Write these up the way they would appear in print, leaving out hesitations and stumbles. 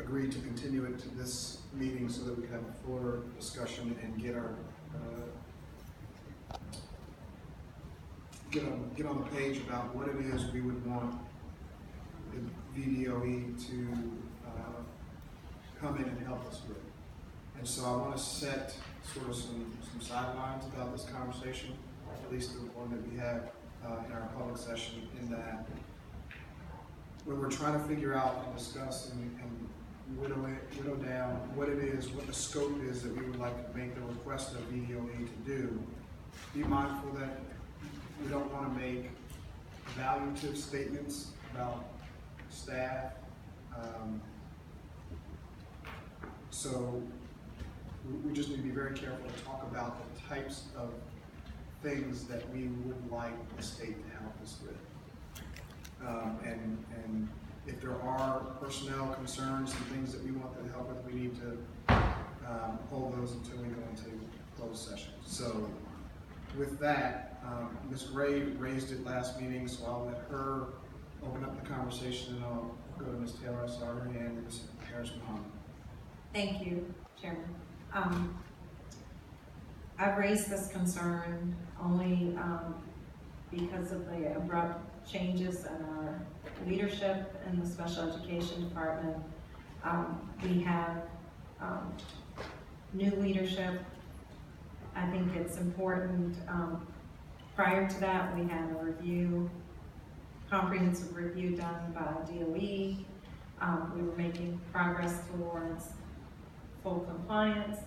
agreed to continue it to this meeting so that we can have a fuller discussion and get our get on the page about what it is we would want the VDOE to come in and help us with. And so I want to set sort of some sidelines about this conversation, at least the one that we have in our public session, in that when we're trying to figure out and discuss and whittle down what it is, what the scope is that we would like to make the request of VDOE to do, be mindful that we don't want to make evaluative statements about staff. So we just need to be very careful to talk about the types of things that we would like the state to help us with. And if there are personnel concerns and things that we want them to help with, we need to hold those until we go into closed session. So with that, Ms. Gray raised it last meeting, so I'll let her open up the conversation, and I'll go to Ms. Taylor. I saw her hand, and Ms. Harris-Muhammad. Thank you, Chairman. I've raised this concern only because of the abrupt changes in our leadership in the special education department. We have new leadership. I think it's important. Prior to that, we had a comprehensive review done by DOE. We were making progress towards full compliance.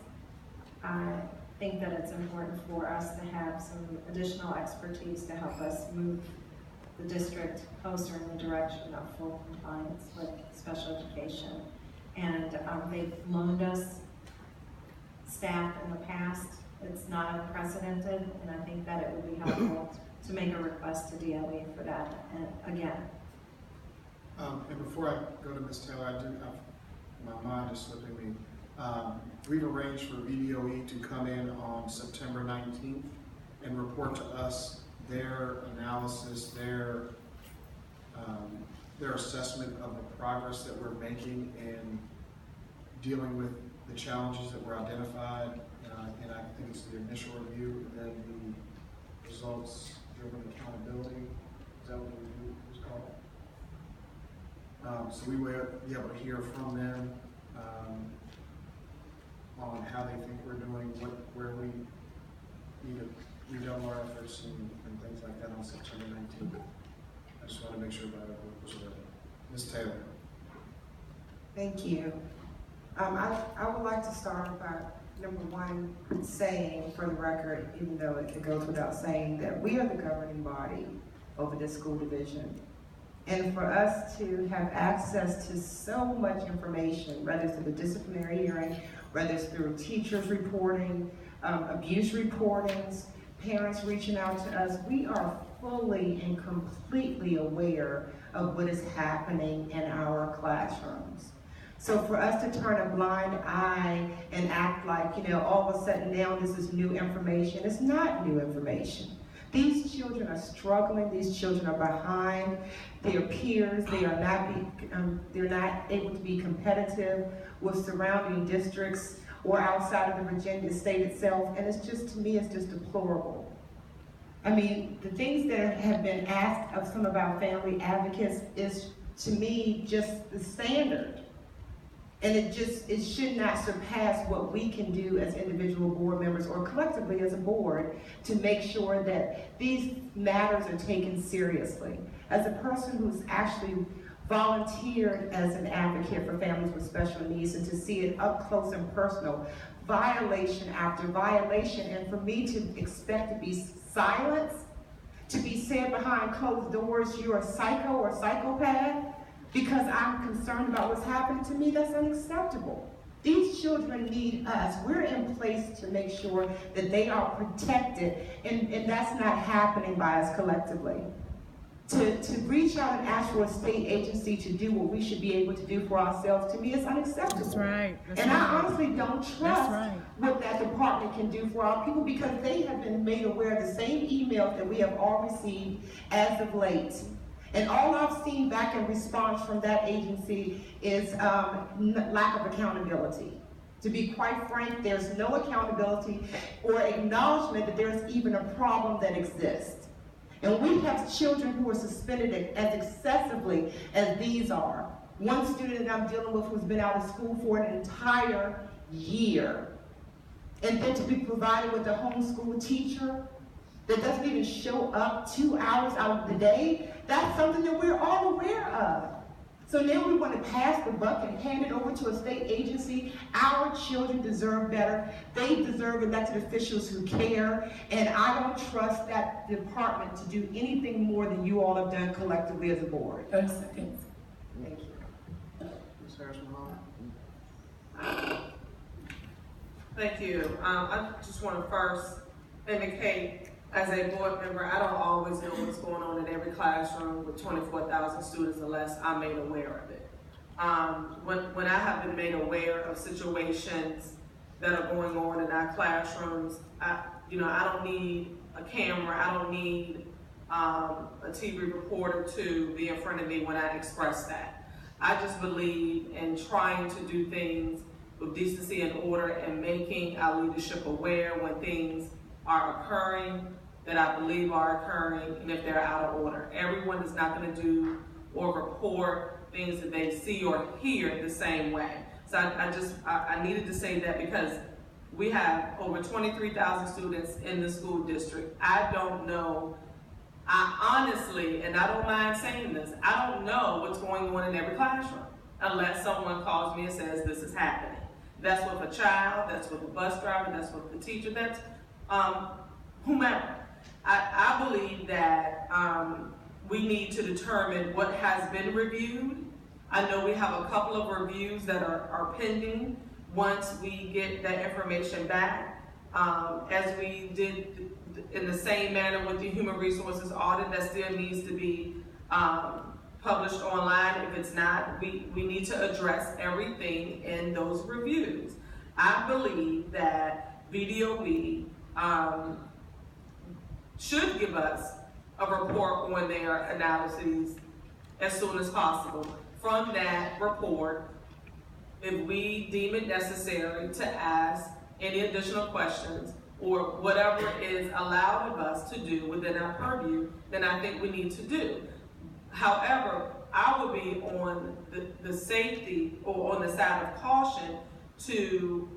I think that it's important for us to have some additional expertise to help us move the district closer in the direction of full compliance with special education. And they've loaned us staff in the past. It's not unprecedented, and I think that it would be helpful to make a request to DOE for that again. And before I go to Ms. Taylor, I do have, my mind is slipping me. We've arranged for VDOE to come in on September 19th and report to us their analysis, their assessment of the progress that we're making in dealing with the challenges that were identified. And I think it's the initial review, and then the results-driven accountability. Is that what the review was called? So we will be able to hear from them on how they think we're doing, where we need to redouble our efforts and things like that on September 19th. I just want to make sure that was ready. Ms. Taylor. Thank you. I would like to start by, number one, saying for the record, even though it goes without saying, that we are the governing body over this school division. And for us to have access to so much information, whether it's through the disciplinary hearing, whether it's through teachers reporting, abuse reportings, parents reaching out to us, we are fully and completely aware of what is happening in our classrooms. So for us to turn a blind eye and act like, all of a sudden now this is new information, it's not new information. These children are struggling, these children are behind their peers, they're not able to be competitive with surrounding districts or outside of the Virginia state itself, and it's just, to me, it's just deplorable. I mean, the things that have been asked of some of our family advocates is, to me, just the standard. And it should not surpass what we can do as individual board members or collectively as a board to make sure that these matters are taken seriously. As a person who's actually volunteered as an advocate for families with special needs, and to see it up close and personal, violation after violation, and for me to expect to be silenced, to be said behind closed doors, you're a psycho or psychopath, because I'm concerned about what's happening to me, that's unacceptable. These children need us. We're in place to make sure that they are protected, and that's not happening by us collectively. To reach out and ask for a state agency to do what we should be able to do for ourselves, to me, is unacceptable. That's right. And I honestly don't trust what that department can do for our people, because they have been made aware of the same emails that we have all received as of late. And all I've seen back in response from that agency is lack of accountability. To be quite frank, there's no accountability or acknowledgement that there's even a problem that exists. And we have children who are suspended as excessively as these are. One student that I'm dealing with who's been out of school for an entire year. And then to be provided with a homeschool teacher that doesn't even show up 2 hours out of the day, that's something that we're all aware of. So now we want to pass the buck and hand it over to a state agency. Our children deserve better. They deserve elected officials who care, and I don't trust that department to do anything more than you all have done collectively as a board. 30 seconds. Thank you. Ms. Harris-Mahoney? Thank you. I just want to first indicate, as a board member, I don't always know what's going on in every classroom with 24,000 students unless I'm made aware of it. When I have been made aware of situations that are going on in our classrooms, I don't need a camera, I don't need a TV reporter to be in front of me when I express that. I just believe in trying to do things with decency and order and making our leadership aware when things are occurring that I believe are occurring and if they're out of order. Everyone is not going to do or report things that they see or hear the same way. So I needed to say that because we have over 23,000 students in the school district. I don't know, I honestly, and I don't mind saying this, I don't know what's going on in every classroom unless someone calls me and says this is happening. That's with a child, that's with a bus driver, that's with the teacher, that's whomever. I believe that we need to determine what has been reviewed. I know we have a couple of reviews that are pending. Once we get that information back, as we did in the same manner with the human resources audit, that still needs to be published online. If it's not, we need to address everything in those reviews. I believe that VADOE should give us a report on their analyses as soon as possible. From that report, if we deem it necessary to ask any additional questions or whatever is allowed of us to do within our purview, then I think we need to do. However, I would be on the safety or on the side of caution to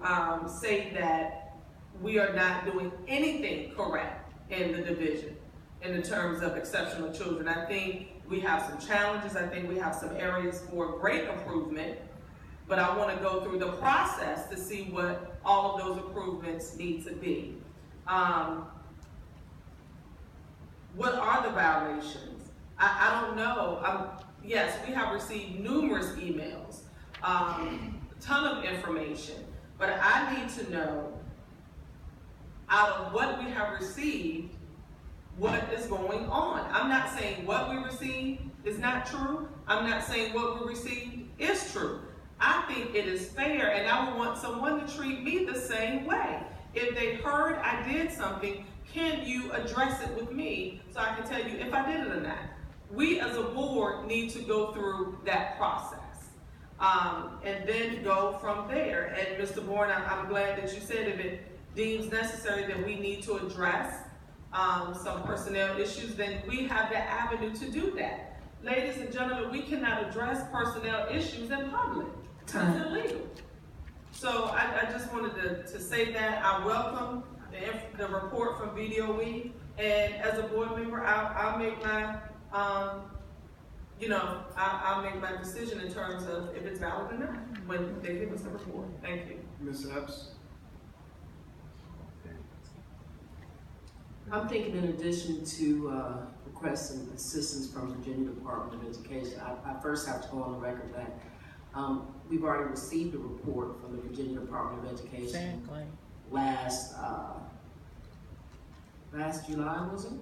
say that we are not doing anything correct in the division in the terms of exceptional children. I think we have some challenges. I think we have some areas for great improvement, but I want to go through the process to see what all of those improvements need to be. What are the violations? I don't know. Yes, we have received numerous emails, a ton of information, but I need to know out of what we have received, what is going on. I'm not saying what we received is not true. I'm not saying what we received is true. I think it is fair, and I would want someone to treat me the same way. If they heard I did something, can you address it with me so I can tell you if I did it or not? We as a board need to go through that process and then go from there. And Mr. Bourne, I'm glad that you said if it deems necessary that we need to address some personnel issues, then we have the avenue to do that. Ladies and gentlemen, we cannot address personnel issues in public. It's illegal. So I just wanted to say that. I welcome the report from VADOE, and as a board member, I'll make my I'll make my decision in terms of if it's valid or not when they give us the report. Thank you. Ms. Epps? I'm thinking in addition to requesting assistance from Virginia Department of Education, I first have to go on the record that we've already received a report from the Virginia Department of Education last July, was it?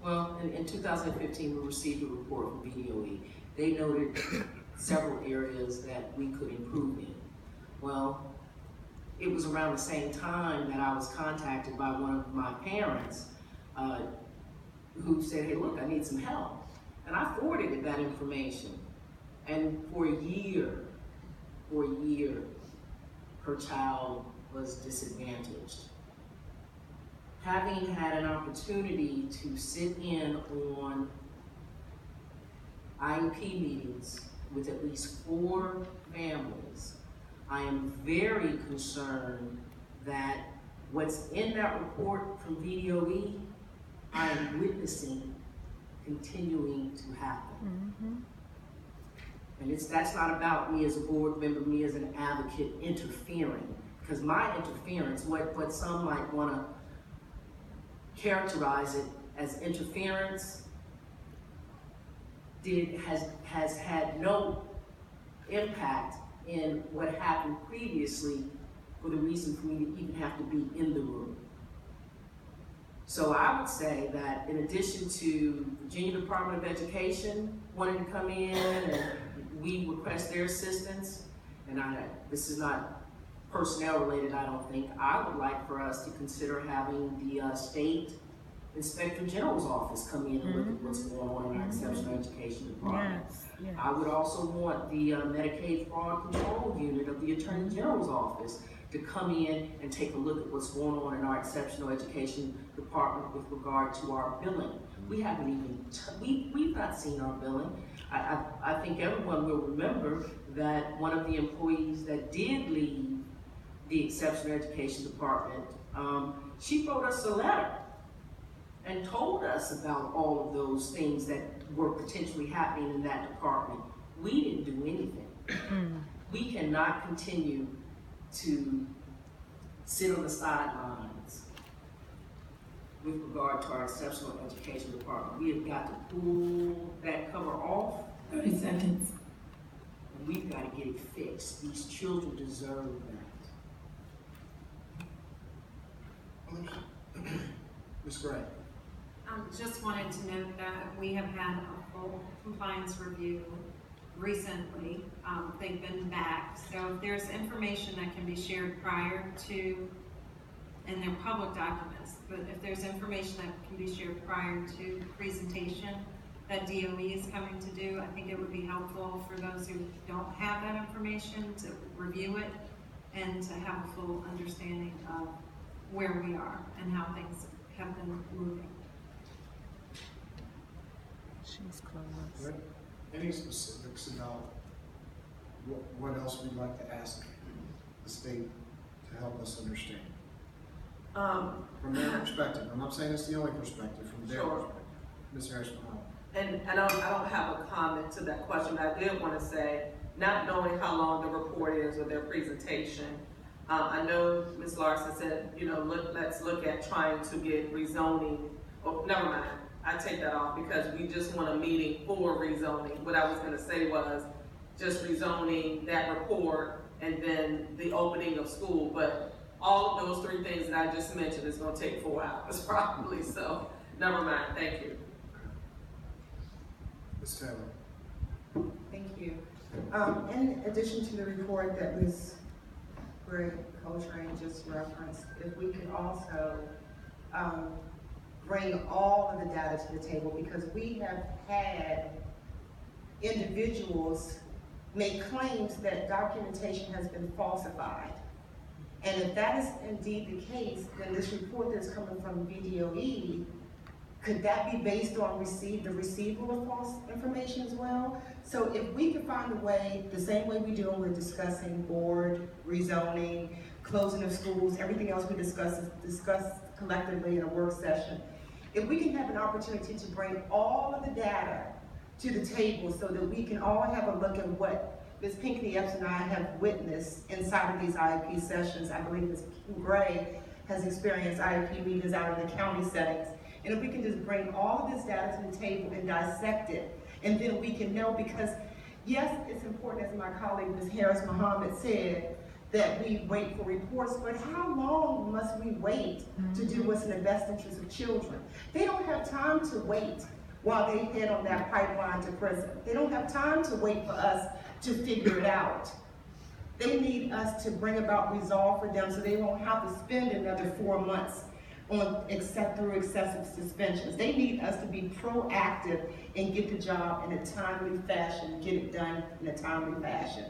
Well, in 2015, we received a report from VADOE. They noted several areas that we could improve in. Well, it was around the same time that I was contacted by one of my parents who said, hey, look, I need some help. And I forwarded that information. And for a year, her child was disadvantaged. Having had an opportunity to sit in on IEP meetings with at least 4 families, I am very concerned that what's in that report from VADOE, I am witnessing continuing to happen. And that's not about me as a board member, me as an advocate interfering, because my interference, what some might want to characterize it as interference, has had no impact in what happened previously for the reason for me to even have to be in the room. So I would say that in addition to Virginia Department of Education wanting to come in and we request their assistance, and this is not personnel related, I don't think, I would like for us to consider having the State Inspector General's office come in and look at what's going on in our exceptional education department. Yes. I would also want the Medicaid Fraud Control Unit of the Attorney General's office to come in and take a look at what's going on in our exceptional education department with regard to our billing. We haven't even, we've not seen our billing. I think everyone will remember that one of the employees that did leave the exceptional education department, she wrote us a letter and told us about all of those things that were potentially happening in that department. We didn't do anything. We cannot continue to sit on the sidelines with regard to our exceptional education department. We have got to pull that cover off. 30 seconds. And we've got to get it fixed. These children deserve that. Ms. Gray. Just wanted to note that we have had a full compliance review recently. They've been back, so if there's information that can be shared prior to, and they're public documents, but if there's information that can be shared prior to presentation that DOE is coming to do, I think it would be helpful for those who don't have that information to review it and to have a full understanding of where we are and how things have been moving. She's close. Any specifics about what else we'd like to ask the state to help us understand? From their perspective. I'm not saying it's the only perspective, from their Sure. perspective. Ms. Harris-Mahal. And I don't have a comment to that question, but I did want to say, not knowing how long the report is or their presentation, I know Ms. Larson said, let's look at trying to get rezoning. Oh, never mind, I take that off because we just want a meeting for rezoning. What I was going to say was just rezoning that report and then the opening of school. But all of those 3 things that I just mentioned is going to take 4 hours probably. So never mind. Thank you. Ms. Taylor. Thank you. In addition to the report that Ms. Greg Coltrane just referenced, if we could also bring all of the data to the table, because we have had individuals make claims that documentation has been falsified. And if that is indeed the case, then this report that's coming from VADOE, could that be based on the receival of false information as well? So if we could find a way, the same way we do when we're discussing board, rezoning, closing of schools, everything else we discuss collectively in a work session, if we can have an opportunity to bring all of the data to the table so that we can all have a look at what Ms. Pinckney Epps and I have witnessed inside of these IEP sessions. I believe Ms. Gray has experienced IEP meetings out in the county settings. And if we can just bring all of this data to the table and dissect it, and then we can know, because yes, it's important, as my colleague Ms. Harris-Muhammad said, that we wait for reports, but how long must we wait to do what's in the best interest of children? They don't have time to wait while they head on that pipeline to prison. They don't have time to wait for us to figure it out. They need us to bring about resolve for them so they won't have to spend another 4 months through excessive suspensions. They need us to be proactive and get the job in a timely fashion, get it done in a timely fashion.